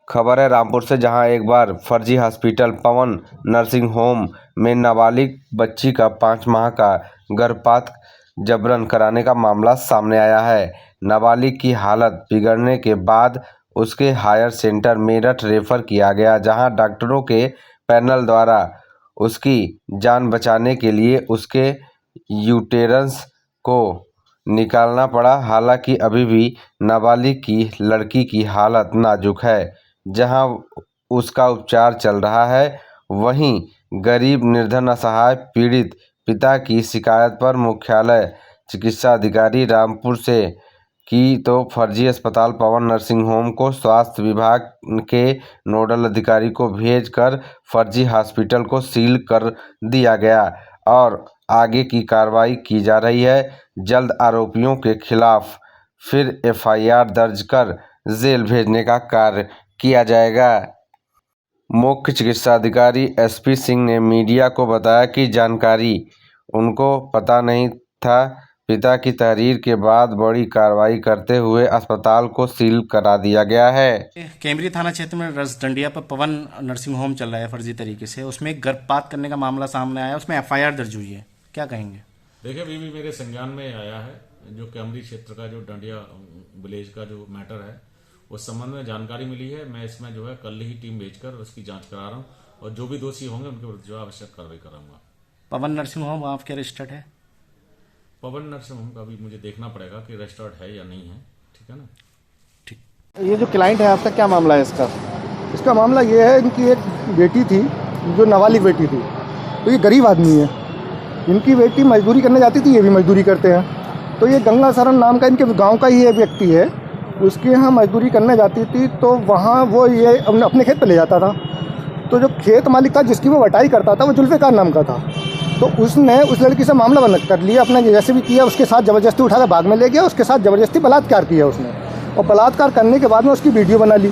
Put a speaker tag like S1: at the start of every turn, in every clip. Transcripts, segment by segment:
S1: खबर है रामपुर से, जहां एक बार फर्जी हॉस्पिटल पवन नर्सिंग होम में नाबालिग बच्ची का 5 माह का गर्भपात जबरन कराने का मामला सामने आया है। नाबालिग की हालत बिगड़ने के बाद उसके हायर सेंटर मेरठ रेफर किया गया, जहां डॉक्टरों के पैनल द्वारा उसकी जान बचाने के लिए उसके यूटेरस को निकालना पड़ा। हालांकि अभी भी नाबालिग की लड़की की हालत नाजुक है, जहां उसका उपचार चल रहा है। वहीं गरीब, निर्धन, असहाय पीड़ित पिता की शिकायत पर मुख्यालय चिकित्सा अधिकारी रामपुर से की तो फर्जी अस्पताल पवन नर्सिंग होम को स्वास्थ्य विभाग के नोडल अधिकारी को भेजकर फर्जी हॉस्पिटल को सील कर दिया गया और आगे की कार्रवाई की जा रही है। जल्द आरोपियों के खिलाफ फिर एफआईआर दर्ज कर जेल भेजने का कार्य किया जाएगा। मुख्य चिकित्सा अधिकारी एसपी सिंह ने मीडिया को बताया कि जानकारी उनको पता नहीं था। पिता की तहरीर के बाद बड़ी कार्रवाई करते हुए अस्पताल को सील करा दिया गया है।
S2: केमरी थाना क्षेत्र में रसडंडिया पर पवन नर्सिंग होम चल रहा है फर्जी तरीके से, उसमें एक गर्भपात करने का मामला सामने आया, उसमें एफआईआर दर्ज हुई है, क्या कहेंगे?
S3: देखिए, अभी भी मेरे संज्ञान में आया है जो केमरी क्षेत्र का जो डंडिया विलेज का जो मैटर है, उस संबंध में जानकारी मिली है। मैं इसमें जो है कल ही टीम भेजकर उसकी जांच करा रहा हूँ और जो भी दोषी होंगे उनके विरुद्ध जो आवश्यक कार्रवाई कराऊंगा।
S2: पवन नर्सिंग होम आपके रजिस्टर्ड है?
S3: पवन नर्सिंग होम का अभी मुझे देखना पड़ेगा कि रजिस्टर्ड है या नहीं है। ठीक है ना?
S2: ठीक।
S4: ये जो क्लाइंट है आपका, क्या मामला है इसका मामला ये है, इनकी एक बेटी थी जो नाबालिग बेटी थी। तो ये गरीब आदमी है, इनकी बेटी मजदूरी करने जाती थी, ये भी मजदूरी करते हैं। तो ये गंगा शरण नाम का इनके गांव का ही एक व्यक्ति है, उसके यहाँ मजदूरी करने जाती थी। तो वहाँ वो ये अपने खेत पे ले जाता था। तो जो खेत मालिक था जिसकी वो बटाई करता था, वो जुल्फ़िकार नाम का था। तो उसने उस लड़की से मामला बंद कर लिया, अपने जैसे भी किया, उसके साथ ज़बरदस्ती उठाकर बाग में ले गया, उसके साथ ज़बरदस्ती बलात्कार किया उसने। और बलात्कार करने के बाद में उसकी वीडियो बना ली,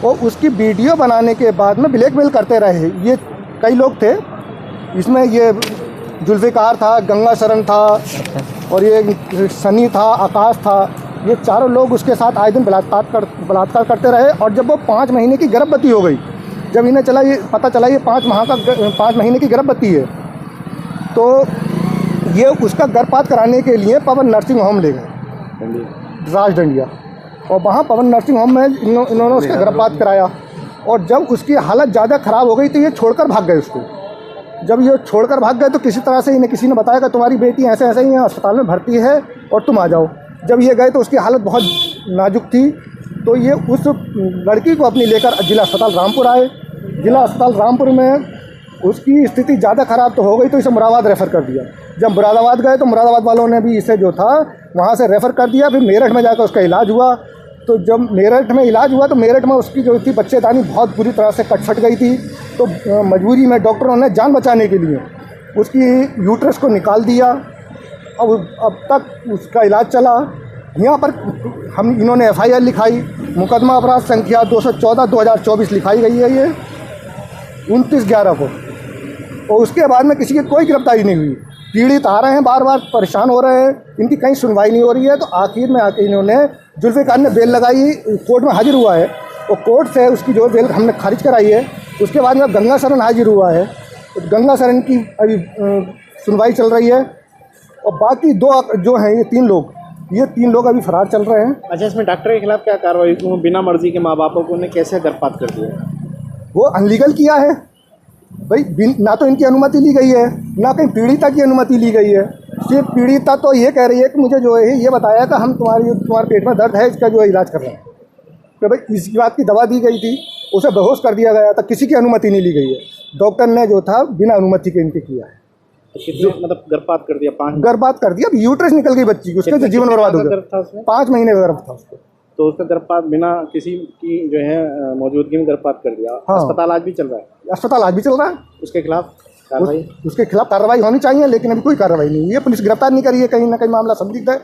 S4: और उसकी वीडियो बनाने के बाद में ब्लैकमेल करते रहे। ये कई लोग थे इसमें, ये जुल्फ़िकार था, गंगा शरण था, और ये सनी था, आकाश था। ये चारों लोग उसके साथ आए दिन बलात्कार करते रहे। और जब वो 5 महीने की गर्भवती हो गई, जब इन्हें पता चला ये 5 महीने की गर्भवती है, तो ये उसका गर्भपात कराने के लिए पवन नर्सिंग होम ले गए राजडंडिया। और वहाँ पवन नर्सिंग होम में इन्होंने उसका गर्भपात कराया। और जब उसकी हालत ज़्यादा ख़राब हो गई तो ये छोड़कर भाग गए उसको। जब ये छोड़कर भाग गए तो किसी तरह से इन्हें किसी ने बताया कि तुम्हारी बेटी ऐसे ऐसे ही अस्पताल में भर्ती है और तुम आ जाओ। जब ये गए तो उसकी हालत बहुत नाजुक थी। तो ये उस लड़की को अपनी लेकर जिला अस्पताल रामपुर आए। जिला अस्पताल रामपुर में उसकी स्थिति ज़्यादा ख़राब तो हो गई, तो इसे मुरादाबाद रेफ़र कर दिया। जब मुरादाबाद गए तो मुरादाबाद वालों ने भी इसे जो था वहाँ से रेफ़र कर दिया। फिर मेरठ में जाकर उसका इलाज हुआ। तो जब मेरठ में इलाज हुआ तो मेरठ में उसकी जो थी बच्चेदानी बहुत बुरी तरह से कट फट गई थी। तो मजबूरी में डॉक्टरों ने जान बचाने के लिए उसकी यूट्रस को निकाल दिया। अब तक उसका इलाज चला। यहाँ पर इन्होंने एफआईआर लिखाई, मुकदमा अपराध संख्या 214/2024 लिखाई गई है, ये 29/11 को। और उसके बाद में किसी की कोई गिरफ्तारी नहीं हुई। पीड़ित आ रहे हैं, बार बार परेशान हो रहे हैं, इनकी कहीं सुनवाई नहीं हो रही है। तो आखिर में आके इन्होंने जुल्फ़िकार ने बेल लगाई, कोर्ट में हाजिर हुआ है और कोर्ट से उसकी जो बेल हमने खारिज कराई है। उसके बाद में गंगा शरण हाजिर हुआ है, तो गंगा शरण की अभी सुनवाई चल रही है। और बाकी 2 जो हैं ये 3 लोग अभी फरार चल रहे हैं।
S5: अच्छा, इसमें डॉक्टर के खिलाफ क्या कार्रवाई? बिना मर्जी के माँ बापों को ने कैसे गर्भपात कर दिया?
S4: वो अनलीगल किया है भाई, ना तो इनकी अनुमति ली गई है, ना कहीं पीड़िता की अनुमति ली गई है। सिर्फ पीड़िता तो ये कह रही है कि मुझे जो है ये बताया कि हम तुम्हारे पेट में दर्द है, इसका जो है इलाज कर रहे हैं। तो भाई इसकी बात की दवा दी गई थी, उसे बेहोश कर दिया गया था, किसी की अनुमति नहीं ली गई है। डॉक्टर ने जो था बिना अनुमति के इनके किया है।
S5: तो कितने मतलब गर्भपात कर दिया? 5
S4: गर्भपात कर दिया। अब यूट्रस निकल गई बच्ची की, उसका जीवन बर्बाद हो गया। 5 महीने का गर्भ था उसको।
S5: तो उसका गर्भपात बिना किसी की जो है मौजूदगी में गर्भपात कर दिया।
S4: हाँ।
S5: अस्पताल आज भी चल रहा है?
S4: अस्पताल आज भी चल रहा है।
S5: उसके खिलाफ कार्रवाई?
S4: उसके खिलाफ कार्रवाई होनी चाहिए, लेकिन अभी कोई कार्रवाई नहीं हुई है। पुलिस गिरफ्तार नहीं करी है, कहीं ना कहीं मामला संदिग्ध है।